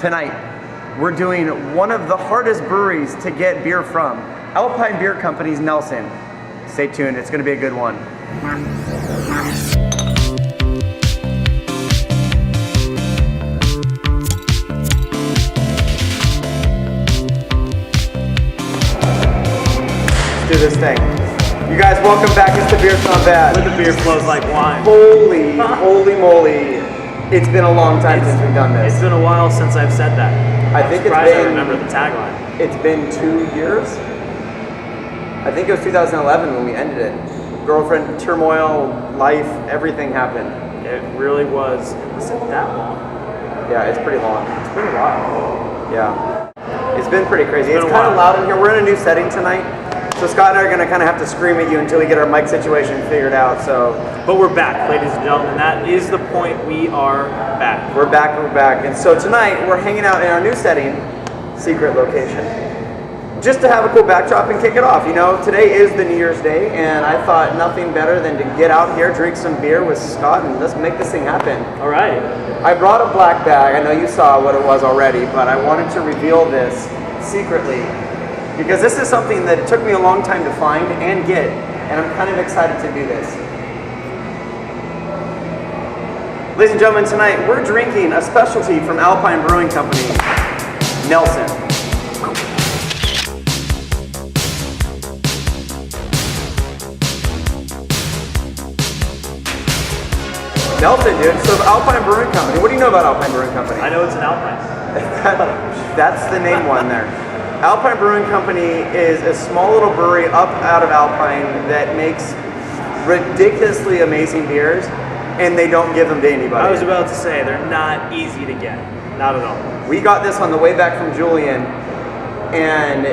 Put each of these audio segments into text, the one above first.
Tonight, we're doing one of the hardest breweries to get beer from, Alpine Beer Company's Nelson. Stay tuned, it's gonna be a good one. Let's do this thing. You guys, welcome back. It's TheBEERSgoneBAD. Where the beer flows like wine. Holy moly. It's been a long time since we've done this. It's been a while since I've said that. I think I remember the tagline. It's been 2 years. I think it was 2011 when we ended it. Girlfriend, turmoil, life, everything happened. It really was. Was it that long? Yeah, it's pretty long. It's been a while. Yeah. It's been pretty crazy. It's been a kind of while. loud in here. We're in a new setting tonight. So Scott and I are going to kind of have to scream at you until we get our mic situation figured out. So, but we're back, ladies and gentlemen. That is the point. We are back. We're back. And so tonight we're hanging out in our new setting, secret location, just to have a cool backdrop and kick it off. You know, today is the New Year's Day, and I thought nothing better than to get out here, drink some beer with Scott, and let's make this thing happen. All right. I brought a black bag. I know you saw what it was already, but I wanted to reveal this secretly because this is something that it took me a long time to find and get, and I'm kind of excited to do this. Ladies and gentlemen, tonight we're drinking a specialty from Alpine Brewing Company, Nelson. Nelson, dude. So Alpine Brewing Company. What do you know about Alpine Brewing Company? I know it's an Alpine. That's the name one there. Alpine Brewing Company is a small little brewery up out of Alpine that makes ridiculously amazing beers, and they don't give them to anybody. I was about to say, they're not easy to get. Not at all. We got this on the way back from Julian, and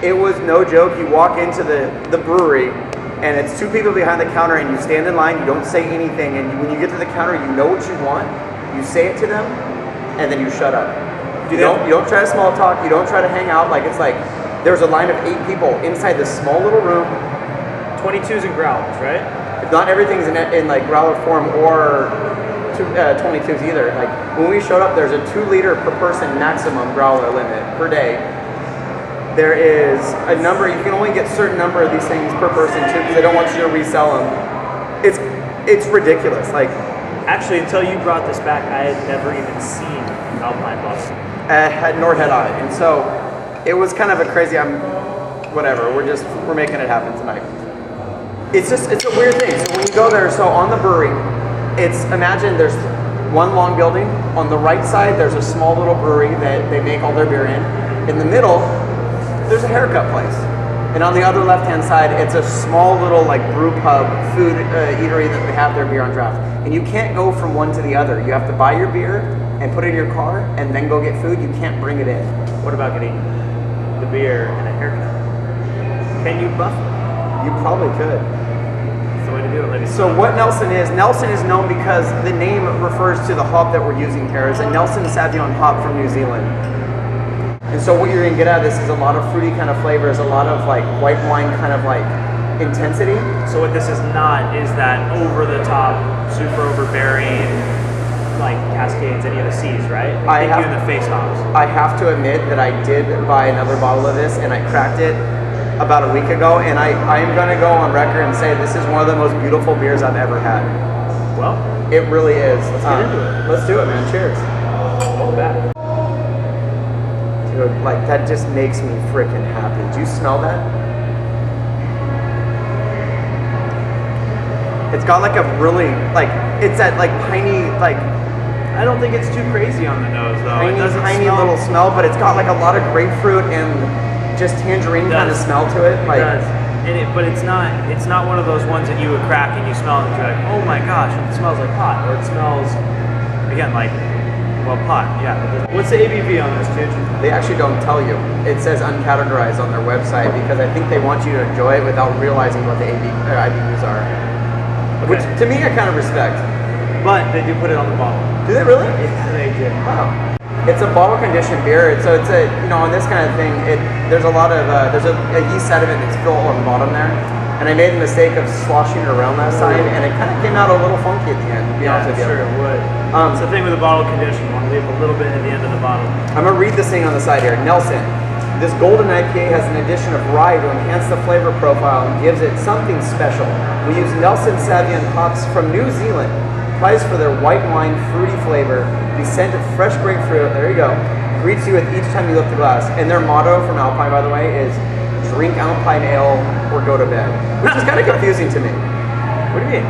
it was no joke. You walk into the brewery, and it's two people behind the counter, and you stand in line, you don't say anything, and when you get to the counter, you know what you want, you say it to them, and then you shut up. You don't try to small talk, you don't try to hang out, like it's like, there's a line of 8 people inside this small little room. 22s and growlers, right? Not everything's in like growler form or 22s either. Like when we showed up, there's a 2-liter per person maximum growler limit per day. There is a number, you can only get a certain number of these things per person too, because they don't want you to resell them. It's ridiculous. Like, actually, until you brought this back, I had never even seen Alpine Bus. Nor had I. And so it was kind of a crazy, whatever, we're making it happen tonight. It's a weird thing. So when you go there, so on the brewery, imagine there's one long building. On the right side, there's a small little brewery that they make all their beer in. In the middle, there's a haircut place. And on the other left-hand side, it's a small little like brew pub, food eatery that they have their beer on draft. And you can't go from one to the other. You have to buy your beer and put it in your car and then go get food. You can't bring it in. What about getting the beer and a haircut? Can you buff it? You probably could. That's the way to do it, ladies. So what Nelson is known because the name refers to the hop that we're using here. It's a Nelson Sauvignon hop from New Zealand. And so what you're gonna get out of this is a lot of fruity kind of flavors, a lot of like white wine kind of like intensity. So what this is not is that over the top, super overbearing, like Cascades, any of the C's, right? I hit you in the face hops. I have to admit that I did buy another bottle of this and I cracked it about a week ago, and I am gonna go on record and say this is one of the most beautiful beers I've ever had. Well, it really is. Let's get into it. Let's do it, man. Cheers. Hold back. Dude, like that just makes me freaking happy. Do you smell that? It's got like a really, like, it's that like piney, like. I don't think it's too crazy on the nose though. Tiny little smell, but it's got like a lot of grapefruit and just tangerine kind of smell to it. Like, it does. But it's not one of those ones that you would crack and you smell it and you're like, oh my gosh, it smells like pot. Or it smells, again, like, well, pot, yeah. What's the ABV on this, dude? They actually don't tell you. It says uncategorized on their website because I think they want you to enjoy it without realizing what the IBUs are. Okay. Which, to me, I kind of respect. But they do put it on the bottle. Do they really? Yeah, they do. Wow. It's a bottle conditioned beer, so it's a, you know, on this kind of thing, there's a lot of, there's a yeast sediment that's filled on the bottom there, and I made the mistake of sloshing it around that side, and it kind of came out a little funky at the end, to be honest with you. Sure it would. It's the thing with the bottle condition. You want to leave a little bit at the end of the bottle. I'm gonna read this thing on the side here. Nelson. This golden IPA has an addition of rye to enhance the flavor profile and gives it something special. We use Nelson Sauvignon hops from New Zealand, prized for their white wine fruity flavor. The scent of fresh grapefruit, there you go, greets you with each time you lift the glass. And their motto from Alpine, by the way, is drink Alpine ale or go to bed, which is kind of confusing to me. What do you mean?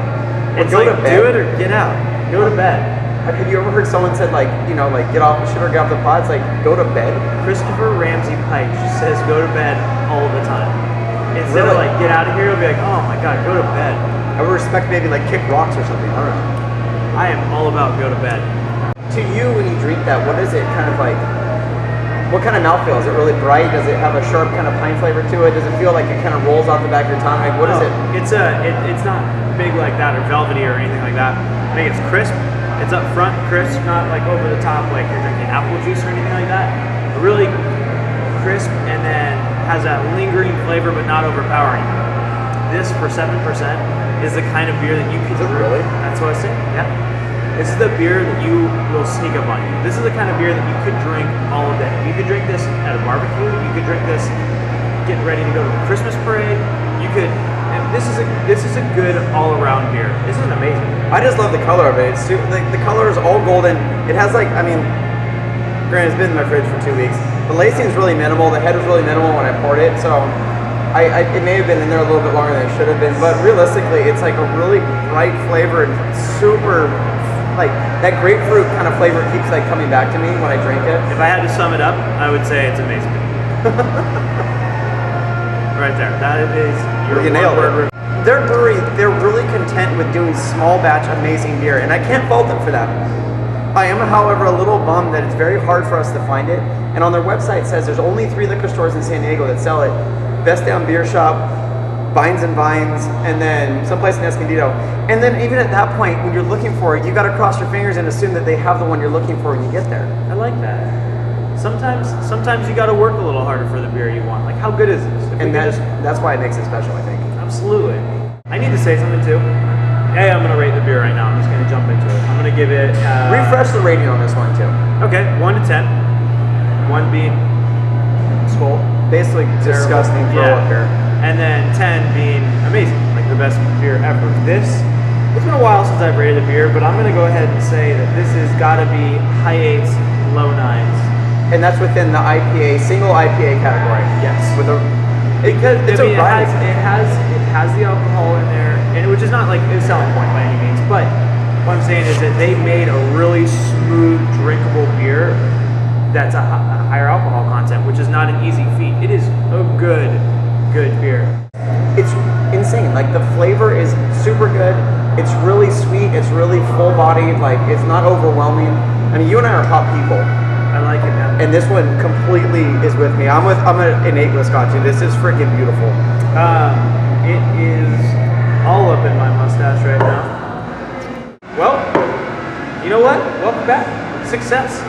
It's go like, to bed? do it or get out. Go to bed. Have you ever heard someone said like, you know, like get off the shit or get off the pot? It's like, go to bed? Christopher Ramsey Pike says go to bed all the time. Instead of like get out of here, he'll be like, oh my god, go to bed. I would respect maybe like kick rocks or something. I don't know. I am all about go to bed. To you, when you drink that, what is it kind of like? What kind of mouthfeel? Is it really bright? Does it have a sharp kind of pine flavor to it? Does it feel like it kind of rolls off the back of your tongue? Like, what is it? It's not big like that or velvety or anything like that. I think it's crisp. It's up front, crisp, not like over the top like you're drinking apple juice or anything like that. But really crisp and then has that lingering flavor but not overpowering. This for 7% is the kind of beer that you could Is it really? That's what I said. Yeah. This is the beer that you will sneak up on you. This is the kind of beer that you could drink all day. You could drink this at a barbecue. You could drink this getting ready to go to a Christmas parade. You could. And this is a good all-around beer. This is amazing. I just love the color of it. It's the color is all golden. It has like, I mean, granted, it's been in my fridge for 2 weeks. The lacing is really minimal. The head was really minimal when I poured it, so it may have been in there a little bit longer than it should have been. But realistically, it's like a really bright flavor and super, like that grapefruit kind of flavor keeps like coming back to me when I drink it. If I had to sum it up, I would say it's amazing. Right there. That is your You nailed it. Their brewery, they're really content with doing small batch amazing beer, and I can't fault them for that. I am, however, a little bummed that it's very hard for us to find it. And on their website it says there's only 3 liquor stores in San Diego that sell it. Best Down Beer Shop, Vines and Vines, and then someplace in Escondido. And then even at that point, when you're looking for it, you got to cross your fingers and assume that they have the one you're looking for when you get there. I like that. Sometimes you got to work a little harder for the beer you want. Like, how good is this? And that's why it makes it special, I think. Absolutely. I need to say something too. Hey, I'm gonna rate the beer right now. I'm just gonna jump into it. I'm gonna give it. Refresh the rating on this one too. Okay, 1 to 10. 1 being skull. Basically, disgusting throw up beer. And then 10 being amazing, like the best beer ever. It's been a while since I've rated a beer, but I'm gonna go ahead and say that this has got to be high 8s, low 9s. And that's within the IPA, single IPA category. Yes. Because it has the alcohol in there, and which is not like a selling point by any means. But what I'm saying is that they made a really smooth, drinkable beer that's a higher alcohol content, which is not an easy feat. It is a good beer. It's insane. Like the flavor is super good. It's really sweet. It's really full-bodied. Like it's not overwhelming. I mean, you and I are hot people. I like it, man. And this one completely is with me. I'm an innate Wisconsin. This is freaking beautiful. It is all up in my mustache right now. Well, you know what? Welcome back. Success.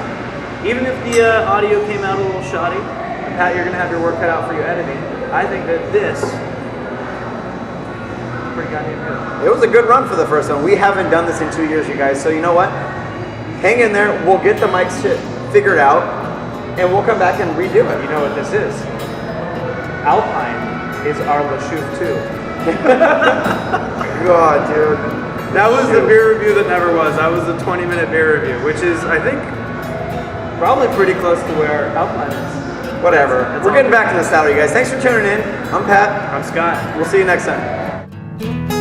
Even if the audio came out a little shoddy, and Pat, you're gonna have your work cut out for your editing. I think that this is pretty goddamn good. It was a good run for the first one. We haven't done this in 2 years, you guys. So you know what? Hang in there. We'll get the mic shit figured out, and we'll come back and redo it. You know what this is? Alpine is our LaChouffe 2. God, dude. That was the beer review that never was. That was the 20-minute beer review, which is, I think, probably pretty close to where Alpine is. Whatever. We're getting back to the saddle, you guys. Thanks for tuning in. I'm Pat. I'm Scott. We'll see you next time.